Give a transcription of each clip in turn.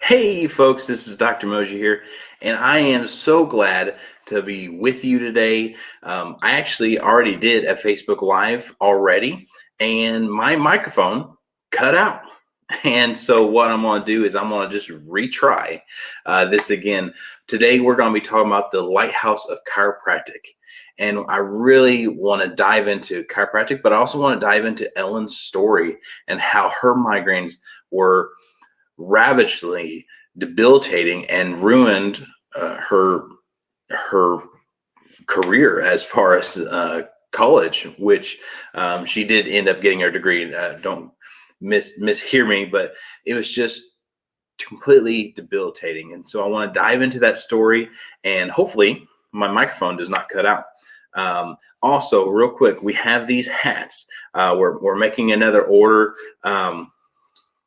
Hey folks, this is Dr. Mosier here, and I am so glad to be with you today. I actually already did a Facebook Live already, and my microphone cut out. And so what I'm going to do is I'm going to just retry this again. Today we're going to be talking about the Lighthouse of Chiropractic. And I really want to dive into chiropractic, but I also want to dive into Ellen's story and how her migraines were ravagely debilitating and ruined her career as far as college, which she did end up getting her degree. Don't mishear me, but it was just completely debilitating. And so I want to dive into that story, and hopefully my microphone does not cut out. Also, real quick, we have these hats. We're making another order.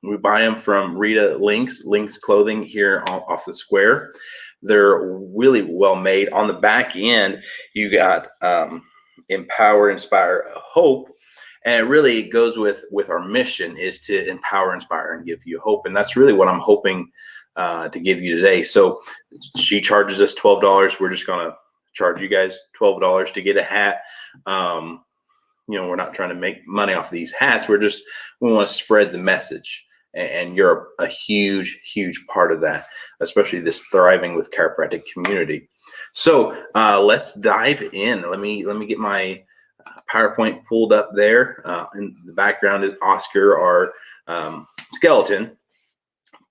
We buy them from Rita Links Clothing here off the square. They're really well made. On the back end, you got empower, inspire, hope. And it really goes with our mission is to empower, inspire, and give you hope. And that's really what I'm hoping to give you today. So she charges us $12. We're just going to charge you guys $12 to get a hat. We're not trying to make money off these hats. We want to spread the message. And you're a huge, huge part of that, especially this thriving with chiropractic community. So let's dive in. Let me get my PowerPoint pulled up there. In the background is Oscar, our skeleton.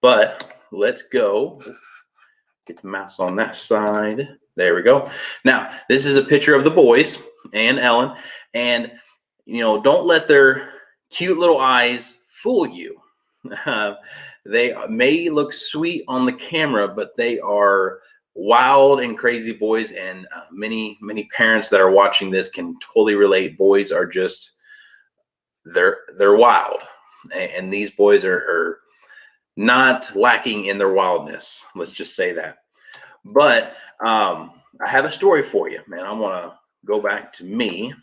But let's go. Get the mouse on that side. There we go. Now, this is a picture of the boys and Ellen. And, don't let their cute little eyes fool you. They may look sweet on the camera, but they are wild and crazy boys, and many parents that are watching this can totally relate. Boys are just they're wild, and these boys are not lacking in their wildness. Let's just say that. But I have a story for you, man. I want to go back to me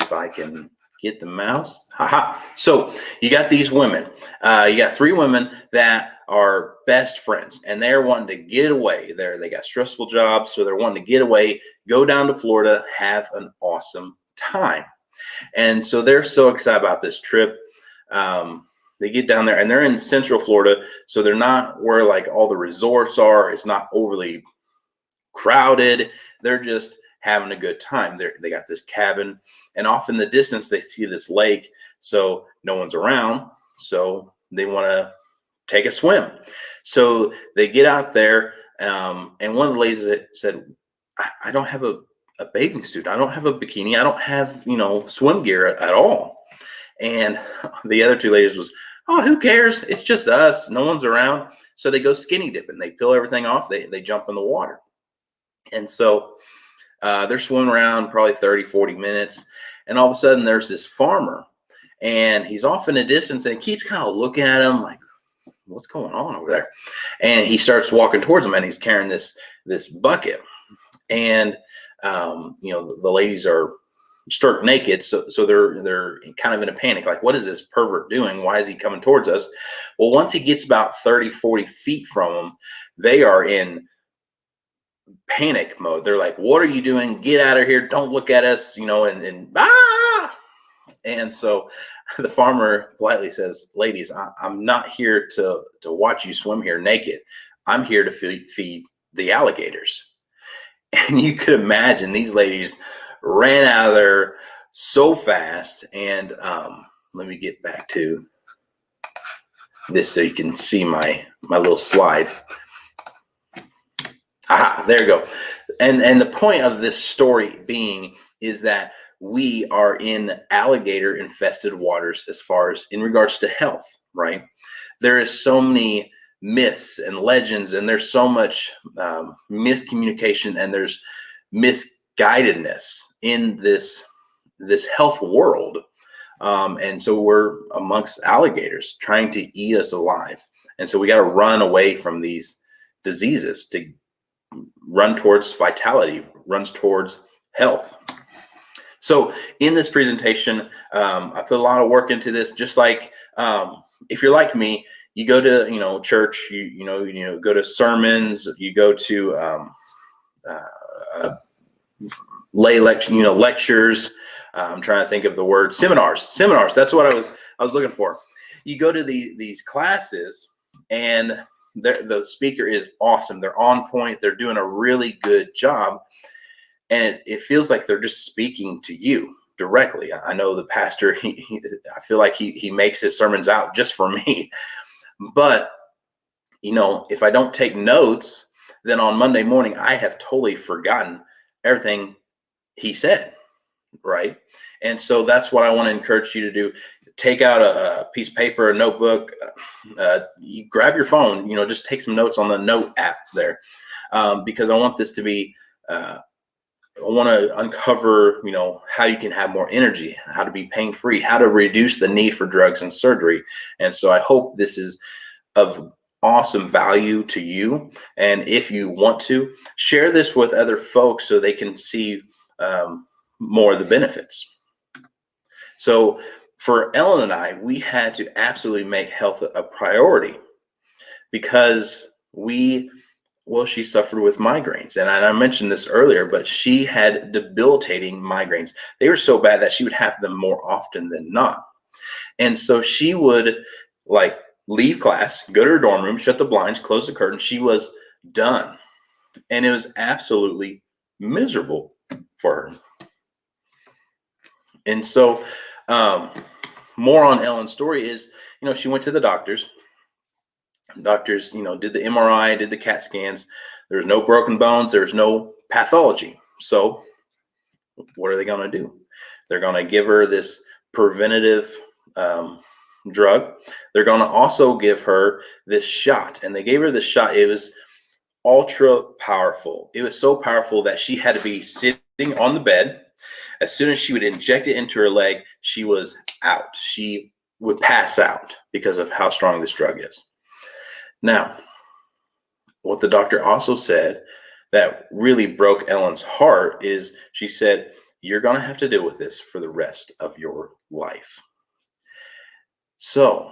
if I can get the mouse. Haha. So you got these women. You got three women that are best friends, and they're wanting to get away. They got stressful jobs, so they're wanting to get away, go down to Florida, have an awesome time. And so they're so excited about this trip. They get down there, and they're in Central Florida, so they're not where like all the resorts are. It's not overly crowded. They're just having a good time. They got this cabin, and off in the distance they see this lake, so no one's around, so they want to take a swim. So they get out there, and one of the ladies said, I don't have a bathing suit, I don't have a bikini, I don't have swim gear at all. And the other two ladies was, oh, who cares, it's just us, no one's around. So they go skinny dipping, they peel everything off, they jump in the water. And so they're swimming around probably 30-40 minutes, and all of a sudden there's this farmer, and he's off in the distance, and he keeps kind of looking at him like, what's going on over there? And he starts walking towards him, and he's carrying this bucket, and the ladies are stark naked, so they're kind of in a panic, like, what is this pervert doing? Why is he coming towards us? Well, once he gets about 30-40 feet from them, they are in panic mode. They're like, what are you doing? Get out of here, don't look at us, and so the farmer politely says, ladies, I'm not here to watch you swim here naked. I'm here to feed the alligators. And you could imagine these ladies ran out of there so fast. And let me get back to this so you can see my little slide. Aha, there you go. And the point of this story being is that we are in alligator infested waters as far as in regards to health, right? There is so many myths and legends, and there's so much miscommunication, and there's misguidedness in this health world. And so we're amongst alligators trying to eat us alive. And so we got to run away from these diseases to run towards vitality, runs towards health. So in this presentation, I put a lot of work into this. Just like if you're like me, you go to, church, go to sermons, you go to uh, lay lecture, lectures. I'm trying to think of the word seminars. That's what I was looking for. You go to these classes, and the speaker is awesome. They're on point. They're doing a really good job. And it feels like they're just speaking to you directly. I know the pastor, I feel like he makes his sermons out just for me. But, if I don't take notes, then on Monday morning, I have totally forgotten everything he said, right? And so that's what I want to encourage you to do. Take out a piece of paper, a notebook, you grab your phone, just take some notes on the note app there, because I want this to be, I want to uncover, how you can have more energy, how to be pain-free, how to reduce the need for drugs and surgery. And so I hope this is of awesome value to you. And if you want to, share this with other folks so they can see more of the benefits. So for Ellen and I, we had to absolutely make health a priority because she suffered with migraines. And I mentioned this earlier, but she had debilitating migraines. They were so bad that she would have them more often than not. And so she would leave class, go to her dorm room, shut the blinds, close the curtain. She was done. And it was absolutely miserable for her. And so more on Ellen's story is, she went to the doctors. Doctors, did the MRI, did the CAT scans. There's no broken bones. There's no pathology. So what are they going to do? They're going to give her this preventative drug. They're going to also give her this shot. And they gave her this shot. It was ultra powerful. It was so powerful that she had to be sitting on the bed. As soon as she would inject it into her leg, she was out. She would pass out because of how strong this drug is. Now, what the doctor also said that really broke Ellen's heart is she said, you're going to have to deal with this for the rest of your life. So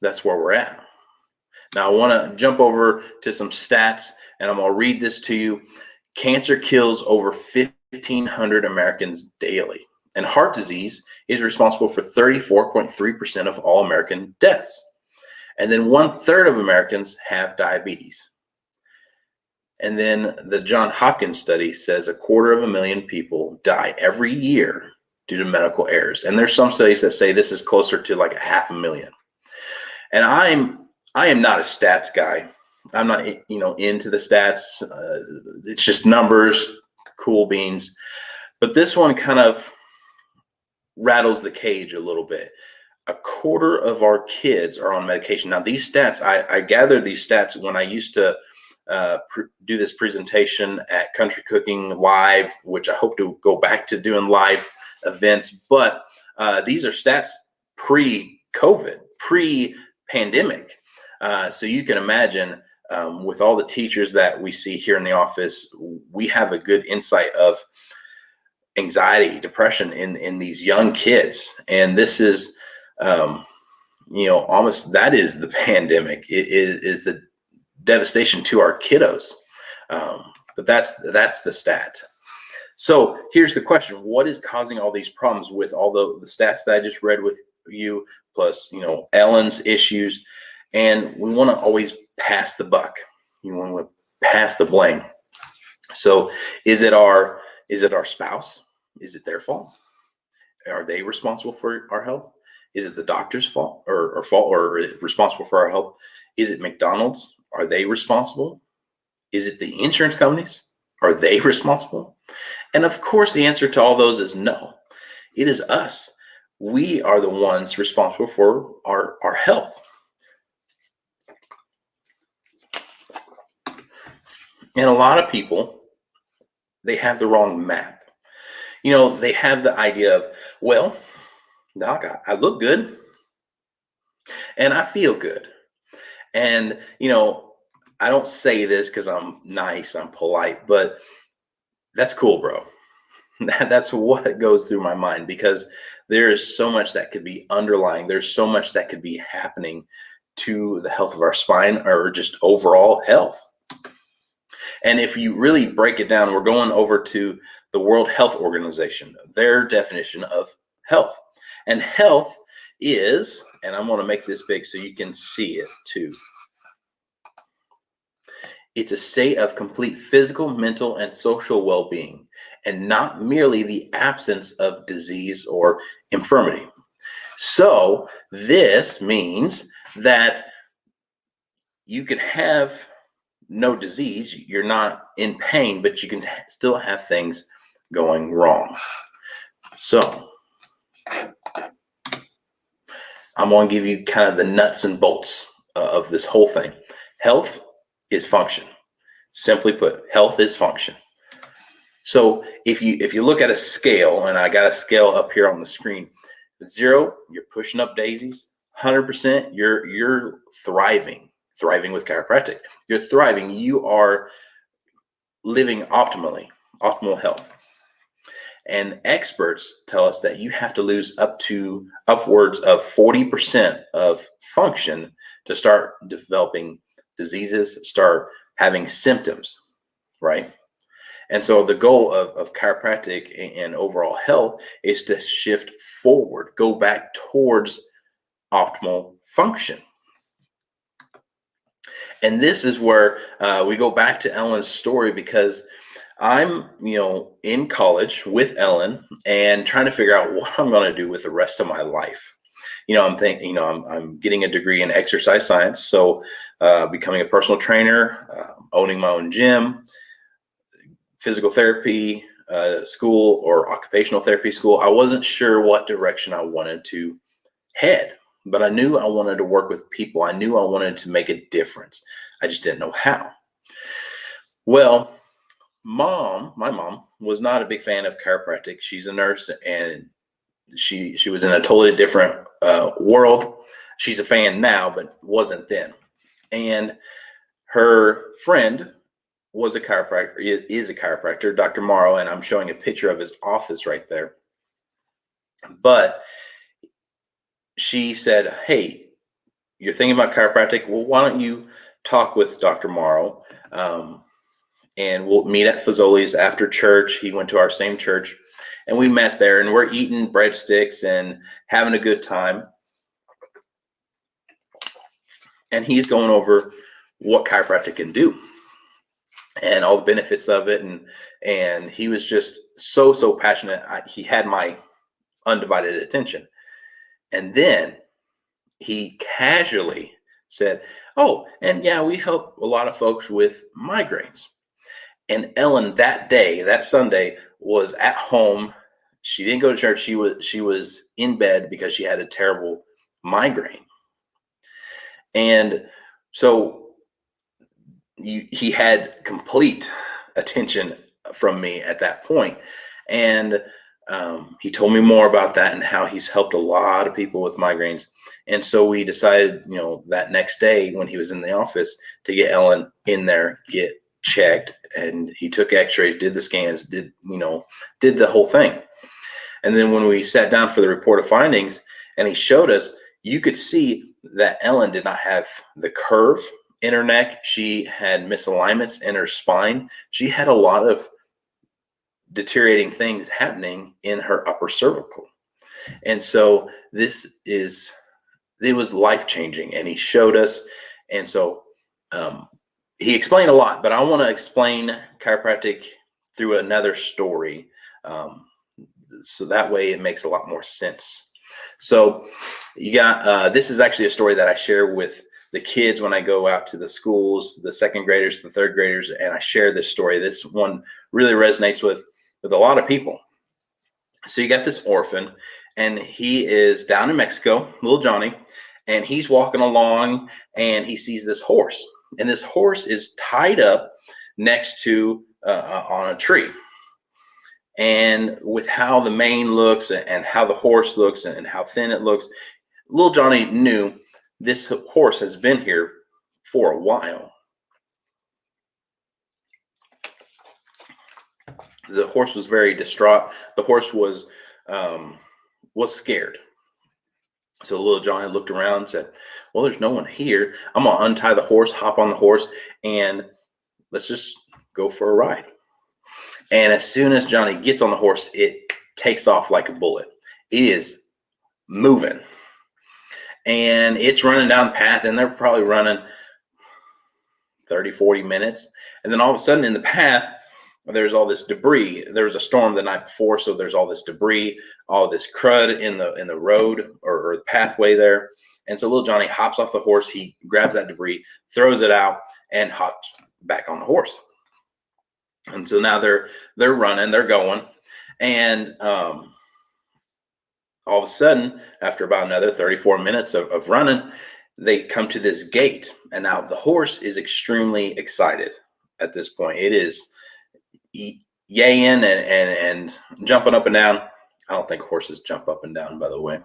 that's where we're at. Now, I want to jump over to some stats, and I'm going to read this to you. Cancer kills over 1,500 Americans daily, and heart disease is responsible for 34.3% of all American deaths. And then 1/3 of Americans have diabetes. And then the Johns Hopkins study says 250,000 people die every year due to medical errors. And there's some studies that say this is closer to 500,000. And I am not a stats guy. I'm not, into the stats. It's just numbers, cool beans. But this one kind of rattles the cage a little bit. 1/4 of our kids are on medication. Now, these stats, I gathered these stats when I used to do this presentation at Country Cooking Live, which I hope to go back to doing live events. But these are stats pre-COVID, pre-pandemic. So you can imagine with all the teachers that we see here in the office, we have a good insight of anxiety, depression in these young kids. And this is, almost that is the pandemic. It is the devastation to our kiddos. But that's the stat. So here's the question: what is causing all these problems with all the stats that I just read with you, plus Ellen's issues? And we want to always pass the buck. You want to pass the blame. So is it our spouse? Is it their fault? Are they responsible for our health? Is it the doctor's fault or responsible for our health? Is it McDonald's? Are they responsible? Is it the insurance companies? Are they responsible? And of course, the answer to all those is no. It is us. We are the ones responsible for our health. And a lot of people, they have the wrong map. They have the idea of, well, Doc, I look good and I feel good. And, I don't say this because I'm nice, I'm polite, but that's cool, bro. That's what goes through my mind, because there is so much that could be underlying. There's so much that could be happening to the health of our spine or just overall health. And if you really break it down, we're going over to the World Health Organization, their definition of health. And health is, and I'm going to make this big so you can see it too. It's a state of complete physical, mental, and social well-being, and not merely the absence of disease or infirmity. So this means that you can have no disease, you're not in pain, but you can still have things going wrong. So I'm going to give you kind of the nuts and bolts of this whole thing. Health is function. Simply put, health is function. So if you look at a scale, and I got a scale up here on the screen, 0, you're pushing up daisies. 100%, you're thriving with chiropractic. You're thriving. You are living optimal health. And experts tell us that you have to lose upwards of 40% of function to start developing diseases, start having symptoms, right? And so the goal of chiropractic and overall health is to shift forward, go back towards optimal function. And this is where we go back to Ellen's story, because I'm, in college with Ellen and trying to figure out what I'm going to do with the rest of my life. I'm thinking, I'm getting a degree in exercise science. So becoming a personal trainer, owning my own gym, physical therapy school or occupational therapy school. I wasn't sure what direction I wanted to head, but I knew I wanted to work with people. I knew I wanted to make a difference. I just didn't know how. Well, my mom was not a big fan of chiropractic. She's a nurse, and she was in a totally different world. She's a fan now, but wasn't then. And her friend was a chiropractor, is a chiropractor, Dr. Morrow, and I'm showing a picture of his office right there. But she said, "Hey, you're thinking about chiropractic? Well, why don't you talk with Dr. Morrow, and we'll meet at Fazoli's after church." He went to our same church, and we met there, and we're eating breadsticks and having a good time. And he's going over what chiropractic can do and all the benefits of it. And he was just so passionate. He had my undivided attention. And then he casually said, "Oh, and yeah, we help a lot of folks with migraines." And Ellen that day, that Sunday, was at home. She didn't go to church. She was in bed because she had a terrible migraine. And so he had complete attention from me at that point. And he told me more about that and how he's helped a lot of people with migraines. And so we decided, that next day when he was in the office, to get Ellen in there, get checked. And he took x-rays, did the scans, did the whole thing. And then when we sat down for the report of findings and he showed us, you could see that Ellen did not have the curve in her neck. She had misalignments in her spine. She had a lot of deteriorating things happening in her upper cervical. And so it was life-changing, and he showed us. And so he explained a lot, but I want to explain chiropractic through another story. So that way it makes a lot more sense. So you got, this is actually a story that I share with the kids when I go out to the schools, the second graders, the third graders, and I share this story. This one really resonates with a lot of people. So you got this orphan, and he is down in Mexico, little Johnny, and he's walking along and he sees this horse, and this horse is tied up next to on a tree. And with how the mane looks and how the horse looks and how thin it looks, little Johnny knew this horse has been here for a while. The horse was very distraught. The horse was scared. So little Johnny looked around and said, well, there's no one here. I'm going to untie the horse, hop on the horse, and let's just go for a ride. And as soon as Johnny gets on the horse, it takes off like a bullet. It is moving. And it's running down the path, and they're probably running 30, 40 minutes. And then all of a sudden in the path, there's all this debris. There was a storm the night before, so there's all this debris, all this crud in the road or the pathway there. And so little Johnny hops off the horse. He grabs that debris, throws it out, and hops back on the horse. And so now they're running, they're going, and all of a sudden, after about another 34 minutes of running, they come to this gate. And now the horse is extremely excited at this point. It is yaying and jumping up and down. I don't think horses jump up and down, by the way.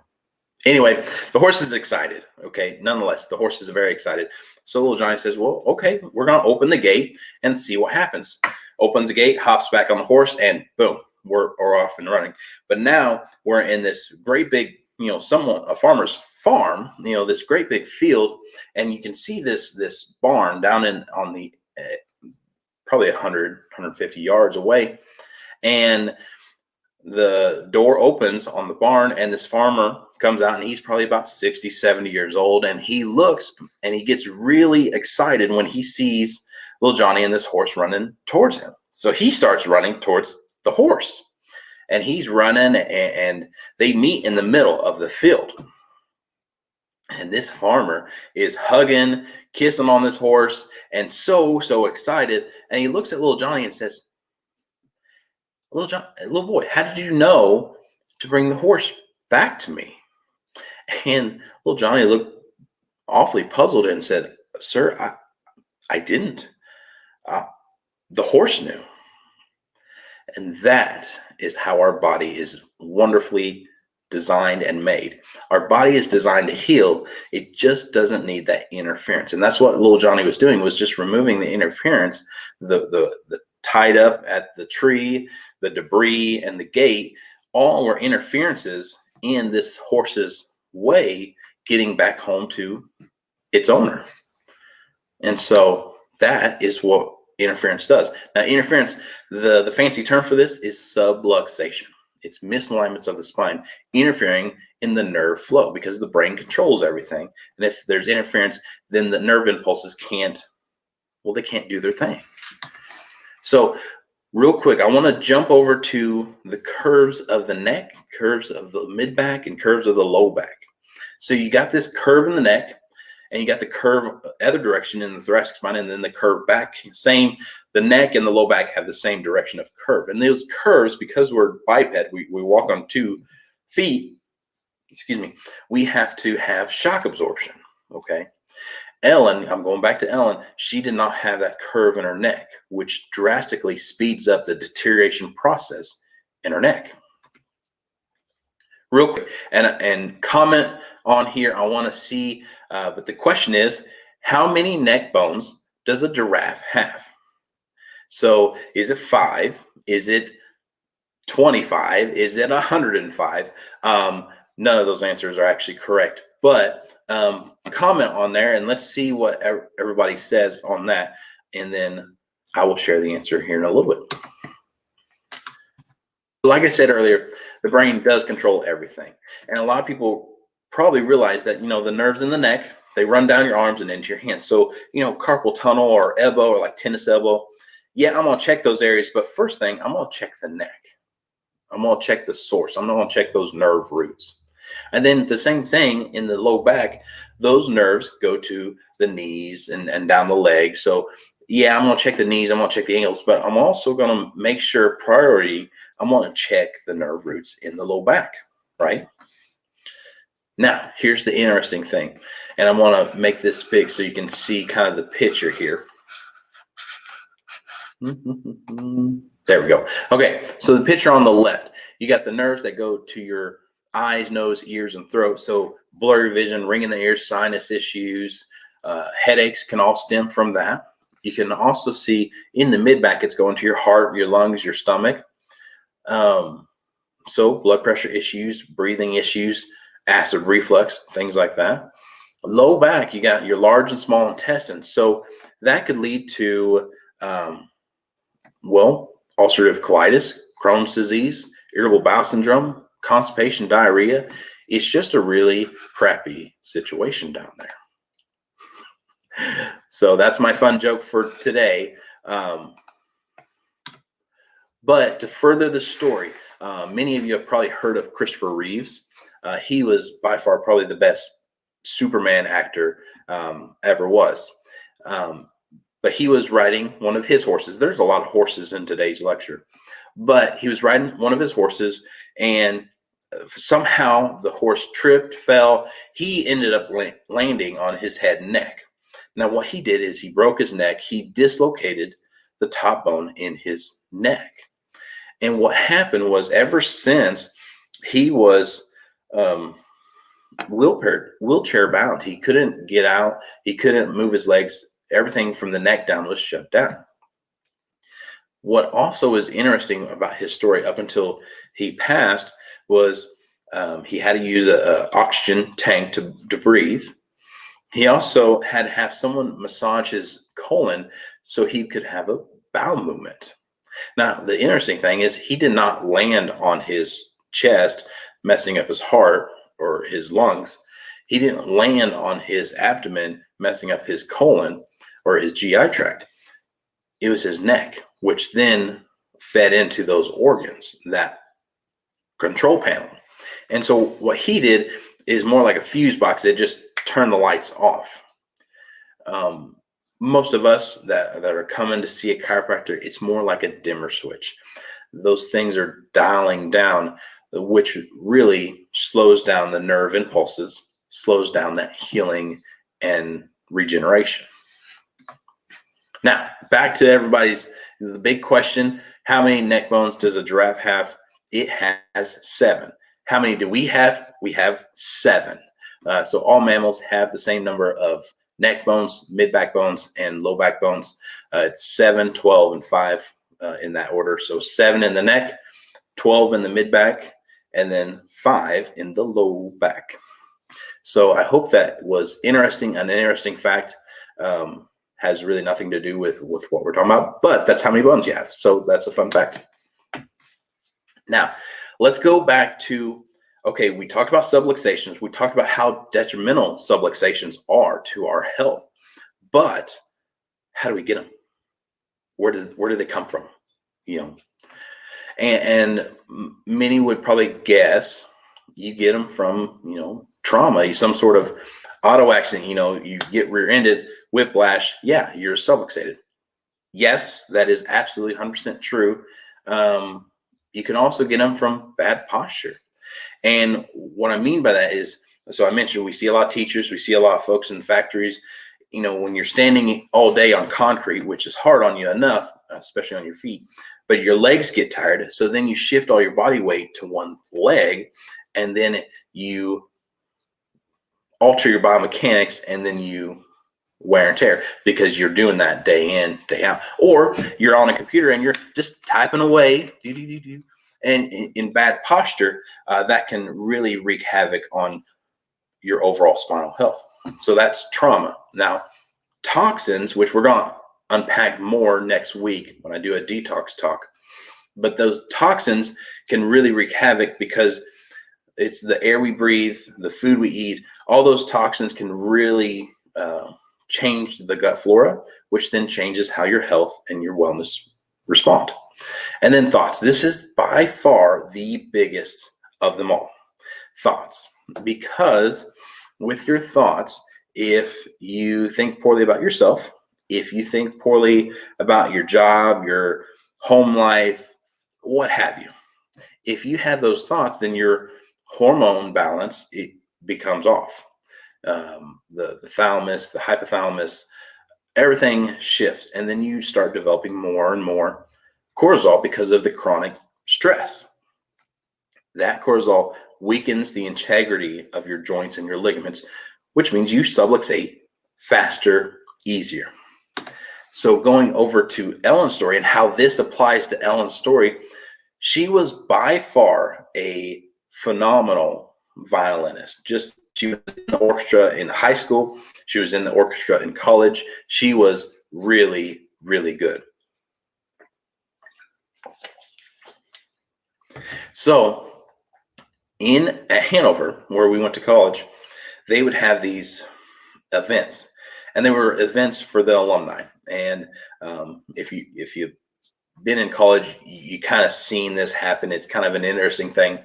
Anyway, the horse is excited. Okay. Nonetheless, the horse is very excited. So little Johnny says, well, okay, we're going to open the gate and see what happens. Opens the gate, hops back on the horse, and boom, we're off and running. But now we're in this great big, somewhat a farmer's farm, this great big field. And you can see this barn down on the probably 100, 150 yards away. And the door opens on the barn, and this farmer comes out, and he's probably about 60, 70 years old. And he looks and he gets really excited when he sees little Johnny and this horse running towards him. So he starts running towards the horse, and he's running, and they meet in the middle of the field. And this farmer is hugging, kissing on this horse, and so excited. And he looks at little Johnny and says, little boy, how did you know to bring the horse back to me? And little Johnny looked awfully puzzled and said, sir, I didn't. The horse knew. And that is how our body is wonderfully designed and made. Our body is designed to heal. It just doesn't need that interference. And that's what little Johnny was doing, was just removing the interference, the tied up at the tree, the debris, and the gate. All were interferences in this horse's way getting back home to its owner. And so that is what interference does. Now, interference, the fancy term for this is subluxation. It's misalignments of the spine interfering in the nerve flow, because the brain controls everything. And if there's interference, then the nerve impulses can't do their thing. So real quick, I want to jump over to the curves of the neck, curves of the mid back, and curves of the low back. So you got this curve in the neck, and you got the curve other direction in the thoracic spine, and then the curve back. Same, the neck and the low back have the same direction of curve. And those curves, because we're biped, we walk on 2 feet, we have to have shock absorption, okay? Ellen, I'm going back to Ellen, she did not have that curve in her neck, which drastically speeds up the deterioration process in her neck. Real quick, and comment on here, I want to see, but the question is, how many neck bones does a giraffe have? So is it 5? Is it 25? Is it 105? None of those answers are actually correct, but comment on there and let's see what everybody says on that, and then I will share the answer here in a little bit. Like I said earlier, the brain does control everything, and a lot of people probably realize that, the nerves in the neck, they run down your arms and into your hands. So, carpal tunnel or elbow, or like tennis elbow, yeah, I'm going to check those areas, but first thing, I'm going to check the neck. I'm going to check the source. I'm going to check those nerve roots. And then the same thing in the low back, those nerves go to the knees and down the leg. So yeah, I'm going to check the knees, I'm going to check the ankles, but I'm also going to make sure priority, I'm going to check the nerve roots in the low back, right? Now, here's the interesting thing, and I want to make this big so you can see kind of the picture here. There we go. Okay, so the picture on the left, you got the nerves that go to your eyes, nose, ears, and throat. So blurry vision, ringing the ears, sinus issues, headaches can all stem from that. You can also see in the mid-back, it's going to your heart, your lungs, your stomach. So blood pressure issues, breathing issues, acid reflux, things like that. Low back, you got your large and small intestines. So that could lead to, ulcerative colitis, Crohn's disease, irritable bowel syndrome, constipation, diarrhea. It's just a really crappy situation down there. So that's my fun joke for today. But to further the story, many of you have probably heard of Christopher Reeves. He was by far probably the best Superman actor ever was. But he was riding one of his horses. There's a lot of horses in today's lecture. But he was riding one of his horses, and somehow the horse tripped, fell. He ended up landing on his head and neck. Now, what he did is he broke his neck. He dislocated the top bone in his neck. And what happened was, ever since, he was wheelchair bound. He couldn't get out. He couldn't move his legs. Everything from the neck down was shut down. What also is interesting about his story up until he passed was he had to use an oxygen tank to breathe. He also had to have someone massage his colon so he could have a bowel movement. Now, the interesting thing is he did not land on his chest, messing up his heart or his lungs. He didn't land on his abdomen, messing up his colon or his GI tract. It was his neck, which then fed into those organs, that control panel. And so what he did is more like a fuse box. It just turned the lights off. Most of us that are coming to see a chiropractor, it's more like a dimmer switch. Those things are dialing down, which really slows down the nerve impulses, slows down that healing and regeneration. Now, back to the big question: how many neck bones does a giraffe have? It has 7. How many do we have? We have 7. So all mammals have the same number of neck bones, mid back bones, and low back bones. It's 7, 12, and 5 in that order. So 7 in the neck, 12 in the mid back, and then 5 in the low back. So I hope that was interesting. An interesting fact. Has really nothing to do with what we're talking about, but that's how many bones you have. So that's a fun fact. Now, let's go back to, okay, we talked about subluxations. We talked about how detrimental subluxations are to our health, but how do we get them? Where do they come from? And many would probably guess you get them from, trauma, some sort of auto accident, you get rear-ended, whiplash, yeah, you're subluxated. Yes, that is absolutely 100% true. You can also get them from bad posture. And what I mean by that is, so I mentioned we see a lot of teachers, we see a lot of folks in factories, when you're standing all day on concrete, which is hard on you enough, especially on your feet, but your legs get tired. So then you shift all your body weight to one leg, and then you alter your biomechanics, and then you wear and tear because you're doing that day in, day out. Or you're on a computer and you're just typing away, and in bad posture, that can really wreak havoc on your overall spinal health. So that's trauma. Now, toxins, which we're going to unpack more next week when I do a detox talk, but those toxins can really wreak havoc because it's the air we breathe, the food we eat. All those toxins can really change the gut flora, which then changes how your health and your wellness respond. And then thoughts. This is by far the biggest of them all. Thoughts. Because with your thoughts, if you think poorly about yourself, if you think poorly about your job, your home life, what have you, if you have those thoughts, then your hormone balance, it becomes off. The thalamus, the hypothalamus, everything shifts, and then you start developing more and more cortisol because of the chronic stress. That cortisol weakens the integrity of your joints and your ligaments, which means you subluxate faster, easier. So going over to Ellen's story and how this applies to Ellen's story, she was by far a phenomenal violinist. She was in the orchestra in high school. She was in the orchestra in college. She was really, really good. So at Hanover, where we went to college, they would have these events, and they were events for the alumni. And if you've been in college, you kind of seen this happen. It's kind of an interesting thing,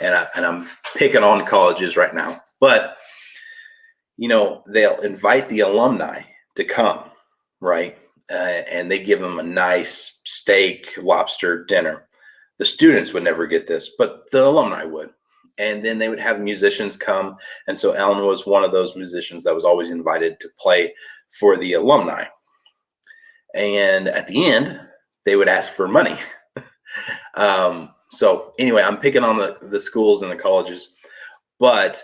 and I'm picking on colleges right now, but they'll invite the alumni to come, right? And they give them a nice steak, lobster dinner. The students would never get this, but the alumni would. And then they would have musicians come. And so Ellen was one of those musicians that was always invited to play for the alumni. And at the end, they would ask for money. So anyway, I'm picking on the schools and the colleges, but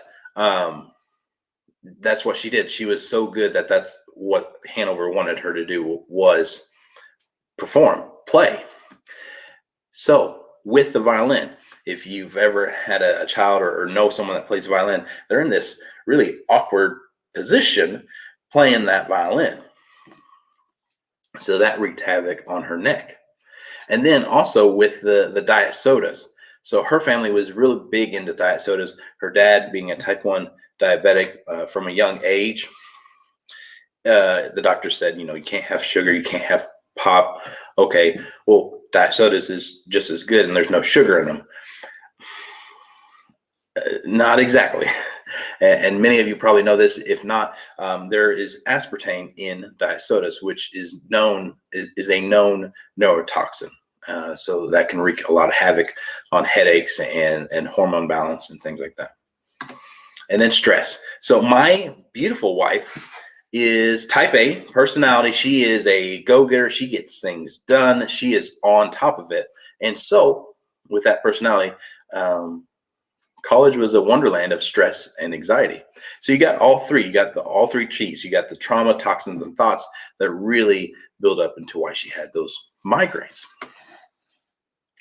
that's what she did. She was so good that's what Hanover wanted her to do, was perform, play. So with the violin, if you've ever had a child or know someone that plays violin, they're in this really awkward position playing that violin. So that wreaked havoc on her neck. And then also with the diet sodas. So her family was really big into diet sodas. Her dad being a type 1 diabetic from a young age. The doctor said, you can't have sugar, you can't have pop. Okay, well, diet sodas is just as good and there's no sugar in them. Not exactly. And many of you probably know this. If not, there is aspartame in diet sodas, which is a known neurotoxin. So that can wreak a lot of havoc on headaches and hormone balance and things like that. And then stress. So my beautiful wife is type A personality. She is a go-getter. She gets things done. She is on top of it. And so with that personality, college was a wonderland of stress and anxiety. So you got all three. You got all three Chi's. You got the trauma, toxins, and thoughts that really build up into why she had those migraines.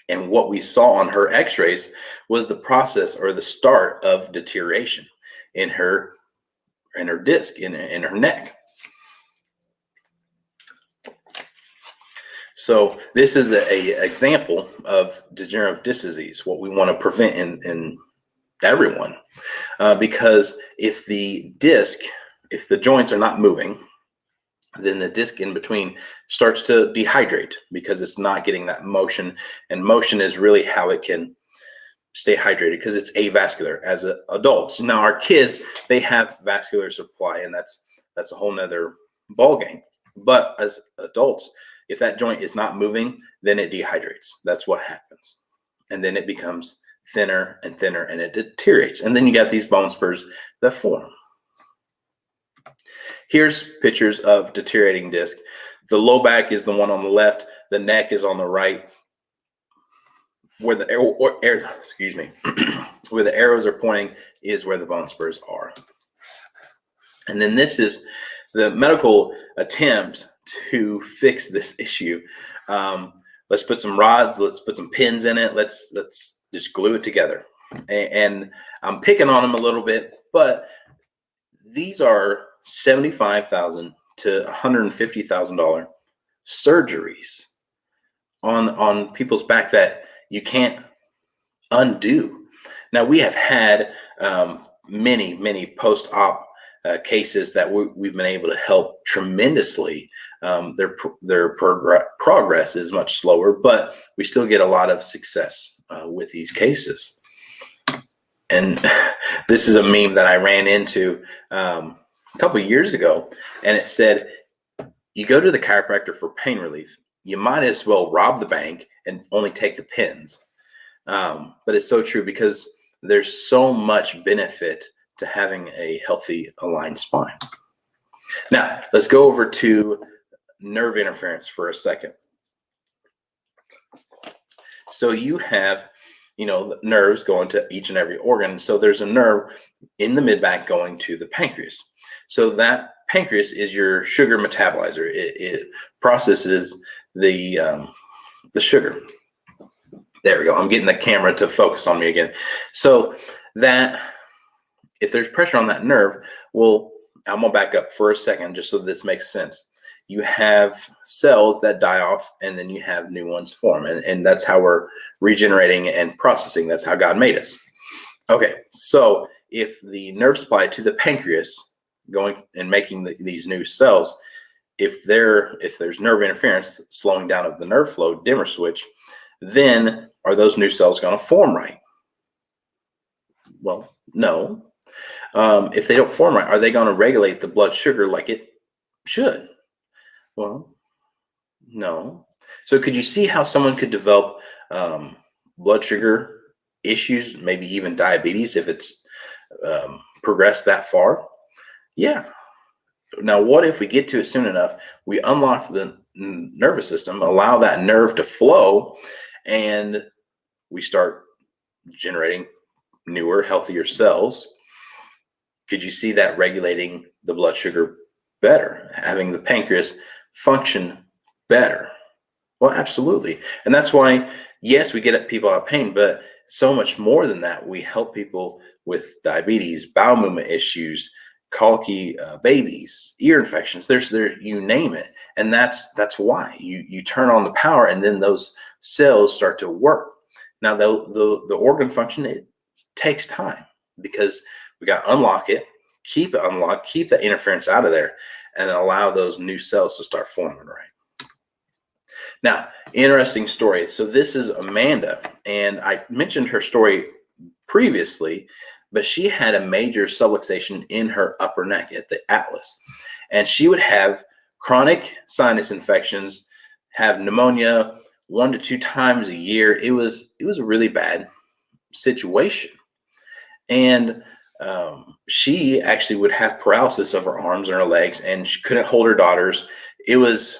And what we saw on her x-rays was the process or the start of deterioration in her disc, in her neck. So this is a example of degenerative disc disease, what we want to prevent in everyone. Because if the joints are not moving, then the disc in between starts to dehydrate because it's not getting that motion. And motion is really how it can stay hydrated, because it's avascular as adults. Now our kids, they have vascular supply, and that's a whole nother ballgame. But as adults, if that joint is not moving, then it dehydrates. That's what happens. And then it becomes thinner and thinner and it deteriorates. And then you got these bone spurs that form. Here's pictures of deteriorating disc. The low back is the one on the left. The neck is on the right. Where the where the arrows are pointing is where the bone spurs are. And then this is the medical attempt to fix this issue. Let's put some rods. Let's put some pins in it. Let's just glue it together. And I'm picking on them a little bit, but these are $75,000 to $150,000 surgeries on people's back that you can't undo. Now we have had many post-op cases that we've been able to help tremendously. Their progress is much slower, but we still get a lot of success with these cases. And this is a meme that I ran into a couple of years ago, and it said, you go to the chiropractor for pain relief, you might as well rob the bank and only take the pins. But it's so true, because there's so much benefit to having a healthy aligned spine. Now, let's go over to nerve interference for a second. So you have, nerves going to each and every organ. So there's a nerve in the mid-back going to the pancreas. So that pancreas is your sugar metabolizer. It processes the sugar. There we go. I'm getting the camera to focus on me again. So that if there's pressure on that nerve, well, I'm gonna back up for a second just so this makes sense. You have cells that die off, and then you have new ones form, and that's how we're regenerating and processing. That's how God made us. Okay, so if the nerve supply to the pancreas going and making these new cells, if there's nerve interference, slowing down of the nerve flow, dimmer switch, then are those new cells going to form right? Well, no. If they don't form right, are they going to regulate the blood sugar like it should? Well, no. So could you see how someone could develop blood sugar issues, maybe even diabetes, if it's progressed that far? Yeah. Now, what if we get to it soon enough, we unlock the nervous system, allow that nerve to flow, and we start generating newer, healthier cells? Could you see that regulating the blood sugar better, having the pancreas function better? Well, absolutely. And that's why, yes, we get people out of pain, but so much more than that. We help people with diabetes, bowel movement issues, colicky babies, ear infections. There's you name it, and that's why you turn on the power, and then those cells start to work. Now, the organ function, it takes time, because we got to unlock it, keep it unlocked, keep that interference out of there, and allow those new cells to start forming right. Now, interesting story. So this is Amanda, and I mentioned her story previously, but she had a major subluxation in her upper neck at the atlas, and she would have chronic sinus infections, have pneumonia 1 to 2 times a year. It was a really bad situation, and she actually would have paralysis of her arms and her legs, and she couldn't hold her daughters. It was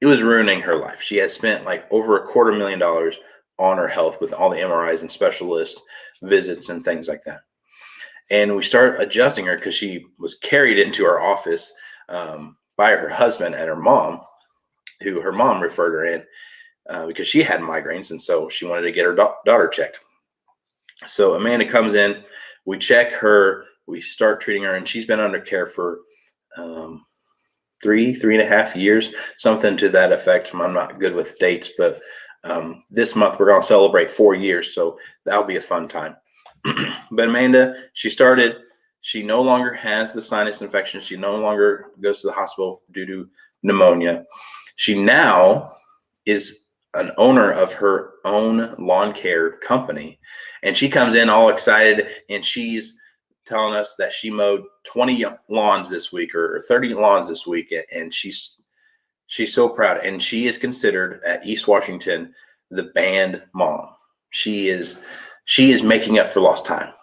ruining her life. She had spent like over $250,000 on her health with all the MRIs and specialist visits and things like that. And we started adjusting her because she was carried into our office by her husband and her mom, who her mom referred her in because she had migraines, and so she wanted to get her daughter checked. So Amanda comes in, we check her, we start treating her, and she's been under care for 3.5 years, something to that effect. I'm not good with dates, but this month we're going to celebrate 4 years, so that'll be a fun time. But Amanda, she no longer has the sinus infection. She no longer goes to the hospital due to pneumonia. She now is an owner of her own lawn care company, and she comes in all excited, and she's telling us that she mowed 20 lawns this week or 30 lawns this week, and she's so proud. And she is considered at East Washington the band mom. She is making up for lost time,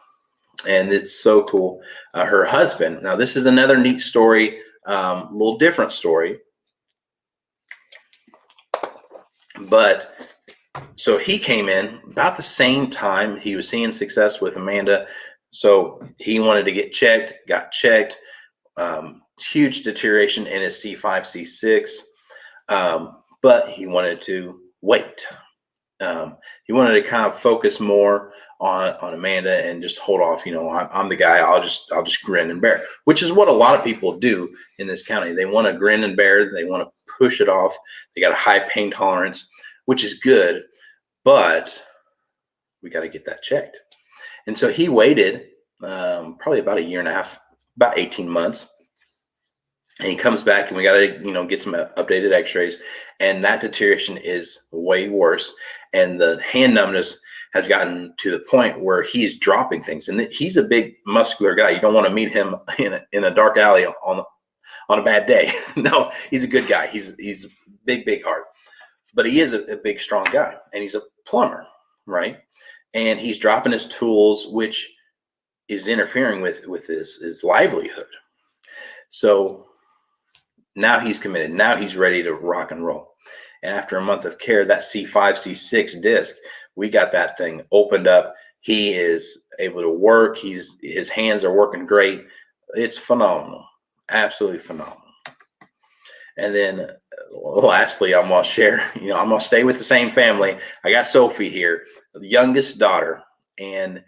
and it's so cool. Her husband, now this is another neat story, a little different story, but so he came in about the same time he was seeing success with Amanda. So he wanted to get checked, got checked, huge deterioration in his C5, C6, but he wanted to wait. He wanted to kind of focus more on Amanda and just hold off. I'm the guy. I'll just grin and bear, which is what a lot of people do in this county. They want to grin and bear. They want to push it off. They got a high pain tolerance, which is good, but we got to get that checked. And so he waited probably about 1.5 years, about 18 months. And he comes back, and we got to, get some updated x-rays. And that deterioration is way worse. And the hand numbness has gotten to the point where he's dropping things. And he's a big muscular guy. You don't want to meet him in a dark alley on a bad day. No, he's a good guy. He's big heart. But he is a big, strong guy. And he's a plumber, right? And he's dropping his tools, which is interfering with his livelihood. So now he's committed. Now he's ready to rock and roll. And after a month of care, that C5, C6 disc, we got that thing opened up. He is able to work. His hands are working great. It's phenomenal. Absolutely phenomenal. And then lastly, I'm going to share, I'm going to stay with the same family. I got Sophie here, the youngest daughter, and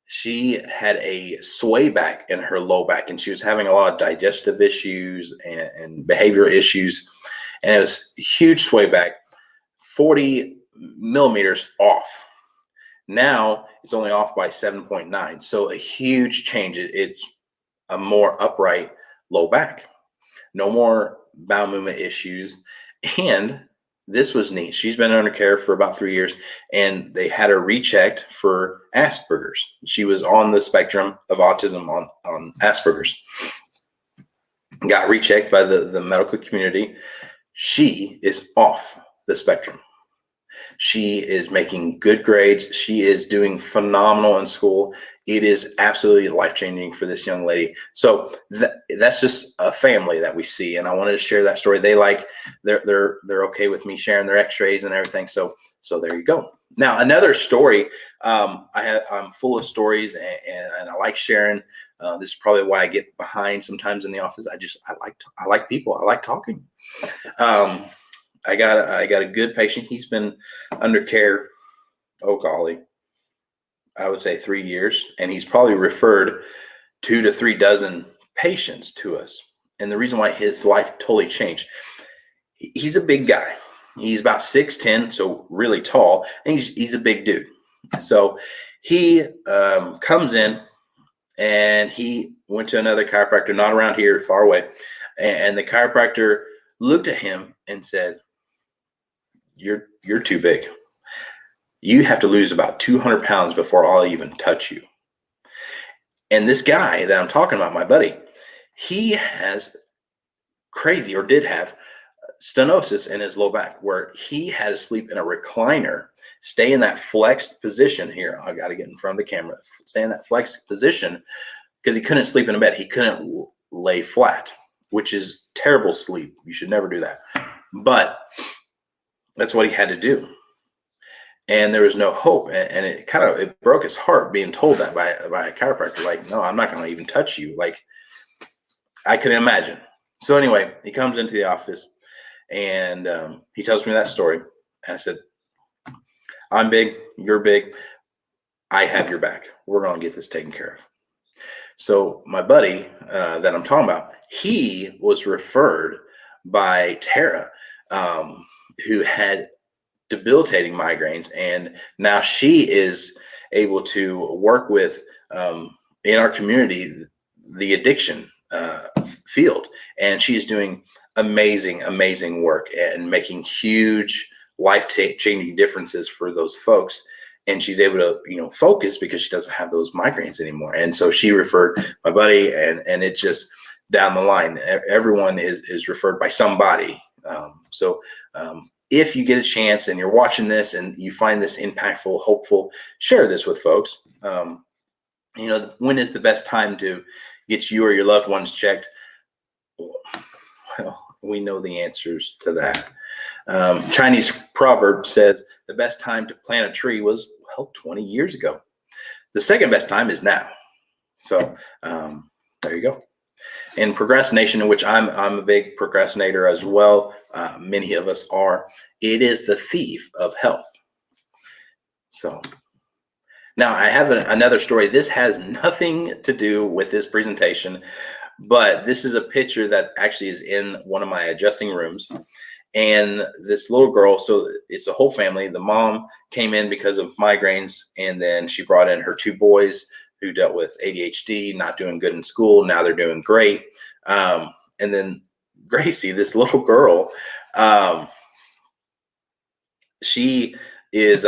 she had a sway back in her low back, and she was having a lot of digestive issues and behavior issues. And it was huge sway back, 40 millimeters off. Now it's only off by 7.9. So a huge change. It's a more upright low back. No more bowel movement issues. And this was neat. She's been under care for about 3 years, and they had her rechecked for Asperger's. She was on the spectrum of autism on Asperger's. Got rechecked by the medical community. She is off the spectrum. She is making good grades. She is doing phenomenal in school. It is absolutely life-changing for this young lady. So that's just a family that we see, and I wanted to share that story. They're okay with me sharing their X-rays and everything. So there you go. Now another story. I'm full of stories, and I like sharing. This is probably why I get behind sometimes in the office. I like people. I like talking. I got a good patient. He's been under care, oh golly, I would say 3 years, and he's probably referred 2 to 3 dozen patients to us. And the reason why his life totally changed, he's a big guy. He's about 6'10", so really tall, and he's a big dude. So he comes in, and he went to another chiropractor, not around here, far away, and the chiropractor looked at him and said, You're too big. You have to lose about 200 pounds before I'll even touch you. And this guy that I'm talking about, my buddy, he has crazy, or did have, stenosis in his low back, where he had to sleep in a recliner, stay in that flexed position here. I got to get in front of the camera, stay in that flexed position, because he couldn't sleep in a bed. He couldn't lay flat, which is terrible sleep. You should never do that. But that's what he had to do. And there was no hope. And it broke his heart being told that by a chiropractor. Like, no, I'm not going to even touch you. Like, I couldn't imagine. So anyway, he comes into the office, and he tells me that story. And I said, I'm big, you're big, I have your back. We're going to get this taken care of. So my buddy that I'm talking about, he was referred by Tara, who had debilitating migraines, and now she is able to work with in our community the addiction field, and she's doing amazing work and making huge life-changing differences for those folks. And she's able to focus because she doesn't have those migraines anymore. And so she referred my buddy, and it's just down the line. Everyone is referred by somebody. If you get a chance and you're watching this and you find this impactful, hopeful, share this with folks. When is the best time to get you or your loved ones checked? Well, we know the answers to that. Chinese proverb says the best time to plant a tree was 20 years ago. The second best time is now. So there you go. And procrastination, in which I'm a big procrastinator as well. Many of us are. It is the thief of health. So now I have another story. This has nothing to do with this presentation, but this is a picture that actually is in one of my adjusting rooms. And this little girl, so it's a whole family. The mom came in because of migraines, and then she brought in her 2 boys who dealt with ADHD, not doing good in school. Now they're doing great. And then Gracie, this little girl, she is,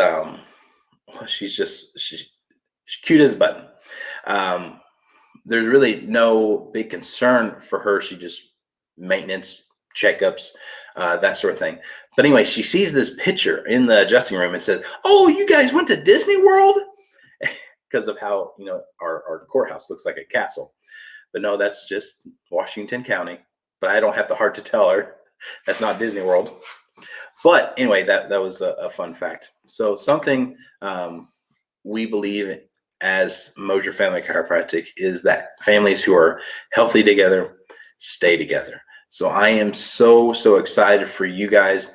she's cute as a button. There's really no big concern for her. She just maintenance, checkups, that sort of thing. But anyway, she sees this picture in the adjusting room and says, "Oh, you guys went to Disney World?" Because of how our courthouse looks like a castle. But no, that's just Washington County. But I don't have the heart to tell her that's not Disney World. But anyway, that was a fun fact. So something we believe as Mosier Family Chiropractic is that families who are healthy together stay together. So I am so excited for you guys.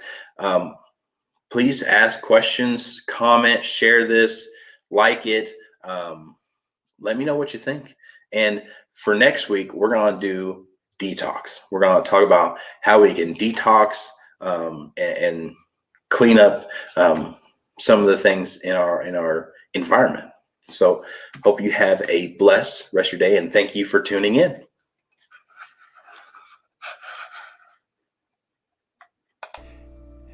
Please ask questions, comment, share this, like it. let me know what you think. And for next week, we're going to do detox. We're going to talk about how we can detox and clean up some of the things in our environment. So hope you have a blessed rest of your day, and thank you for tuning in.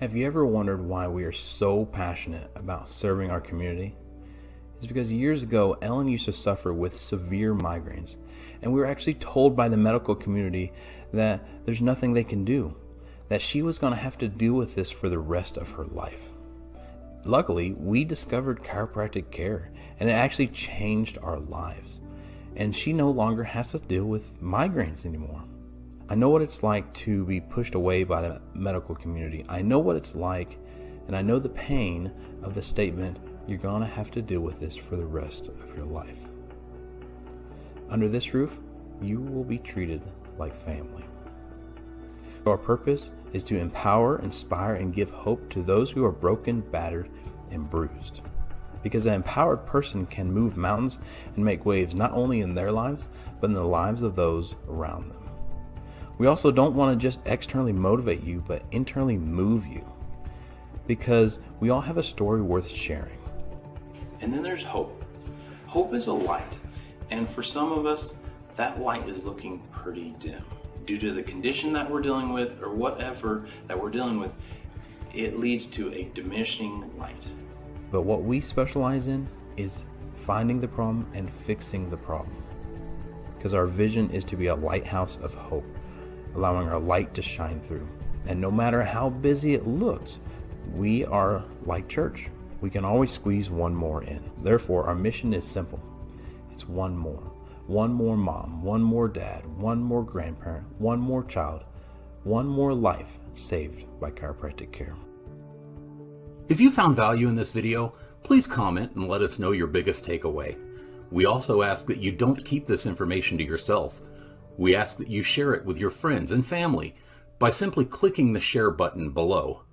Have you ever wondered why we are so passionate about serving our community? It's because years ago, Ellen used to suffer with severe migraines, and we were actually told by the medical community that there's nothing they can do, that she was going to have to deal with this for the rest of her life. Luckily, we discovered chiropractic care, and it actually changed our lives, and she no longer has to deal with migraines anymore. I know what it's like to be pushed away by the medical community. I know what it's like, and I know the pain of the statement, you're going to have to deal with this for the rest of your life. Under this roof, you will be treated like family. Our purpose is to empower, inspire, and give hope to those who are broken, battered, and bruised. Because an empowered person can move mountains and make waves not only in their lives, but in the lives of those around them. We also don't want to just externally motivate you, but internally move you. Because we all have a story worth sharing. And then there's hope. Hope is a light. And for some of us, that light is looking pretty dim. Due to the condition that we're dealing with, or whatever that we're dealing with, it leads to a diminishing light. But what we specialize in is finding the problem and fixing the problem. Because our vision is to be a lighthouse of hope, allowing our light to shine through. And no matter how busy it looks, we are like church. We can always squeeze one more in. Therefore, our mission is simple. It's one more. One more mom, one more dad, one more grandparent, one more child, one more life saved by chiropractic care. If you found value in this video, please comment and let us know your biggest takeaway. We also ask that you don't keep this information to yourself. We ask that you share it with your friends and family by simply clicking the share button below.